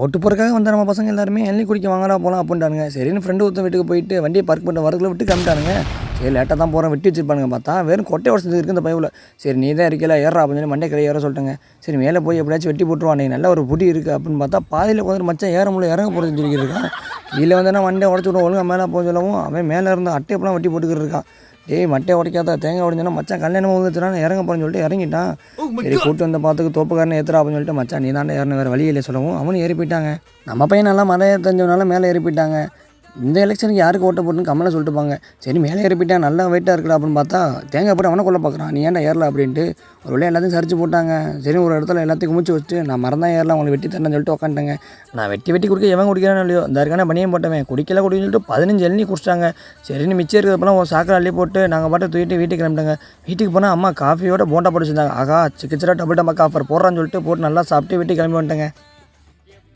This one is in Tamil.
ஓட்டு போறதுக்காக வந்த நம்ம பசங்க எல்லாருமே இளநீ குடிக்க வாங்கடா போலாம் அப்புடின்ட்டானுங்க. சரின்னு ஃப்ரெண்டு ஒருத்தன் வீட்டுக்கு போயிட்டு வண்டியை பார்க் பண்ணிட்டு வரதுக்குள்ள விட்டு கிளம்பிட்டானுங்க. சரி லேட்டாக தான் போகிறேன் வெட்டி வச்சிருப்பானுங்க பார்த்தா வெறும் கொட்டை உடச்சது இருக்குது இந்த பயவில். சரி நீ தான் இருக்கல ஏறா அப்படின்னு சொல்லி மண்டே ஏற சொல்லிட்டேங்க. சரி மேலே போய் எப்படியாச்சும் வெட்டி போட்டுருவான் நல்ல ஒரு புடி இருக்குது அப்படின்னு பார்த்தா பாதியில் உட்காந்து மச்சான் ஏற முடியல இறங்க போகிறதுன்னு சொல்லிக்கிட்டு இருக்கான். கீழே வந்தேன்னா மண்டே உடச்சி விட ஒழுங்காக மேலே போக சொல்லவும் அவன் மேலே இருந்த அட்டையெல்லாம் வெட்டி போட்டுக்கிட்டு இருக்கான். டேய் மட்டையை உடைக்காத தேங்காய் உடைஞ்சோன்னா மச்சான் கல்யாணம் வந்துச்சுனா இறங்க போகிறேன்னு சொல்லிட்டு இறங்கிட்டான். சரி கூட்டு வந்த பார்த்துக்கு தோப்புக்காரனை ஏற்றுறா அப்படின்னு சொல்லிட்டு மச்சான் நீ தாண்டா ஏறின வேறு வழி இல்லை சொல்லவும் அவனும் ஏறி போயிட்டாங்க. நம்ம பையன் நல்லா மரம் ஏற தெரிஞ்சவனால மேலே ஏறி போயிட்டாங்க. இந்த எலெக்ஷனுக்கு யாருக்கு ஓட்ட போட்டுன்னு கம்மலை சொல்லிட்டுப்பாங்க. சரி மேலே ஏறி போயிட்டான் நல்லா வெயிட்டாக இருக்குடா அப்படின்னு பார்த்தா தேங்காய் போட்டு அவனை கொல்ல பார்க்குறான். நீ ஏன்டா ஏறல அப்படின்ட்டு ஒரு வழியாக எல்லாத்தையும் சரிச்சு போட்டாங்க. சரி ஒரு இடத்துல எல்லாத்தையும் குமிச்சு வச்சுட்டு நான் மரம் தான் ஏறலாம் உங்களுக்கு வெட்டி தரேன்னு சொல்லிட்டு உட்காந்துட்டேங்க. நான் வெட்டி குடிக்க எவன் குடிக்கிறானோ இல்லையோ இந்த இருக்கானே பனியம் போட்டவன் குடிக்கல குடிக்கன்னு சொல்லிட்டு 15 இளநீ குடிச்சிட்டாங்க. சரின்னு மிச்சம் இருக்கிறப்பெல்லாம் ஒரு சாக்கடை அள்ளி போட்டு நாங்கள் பாட்டு தூக்கிட்டு வீட்டுக்கு கிளம்பிட்டாங்க. வீட்டுக்கு போனால் அம்மா காஃபியோட போண்டா போட்டு வச்சுருந்தாங்க. ஆகா சிக்கிச்சரா டபுள் டம்மா ஆஃபர் போடுறான்னு சொல்லிட்டு போட்டு நல்லா சாப்பிட்டு வீட்டுக்கு கிளம்பி வந்துட்டேங்க.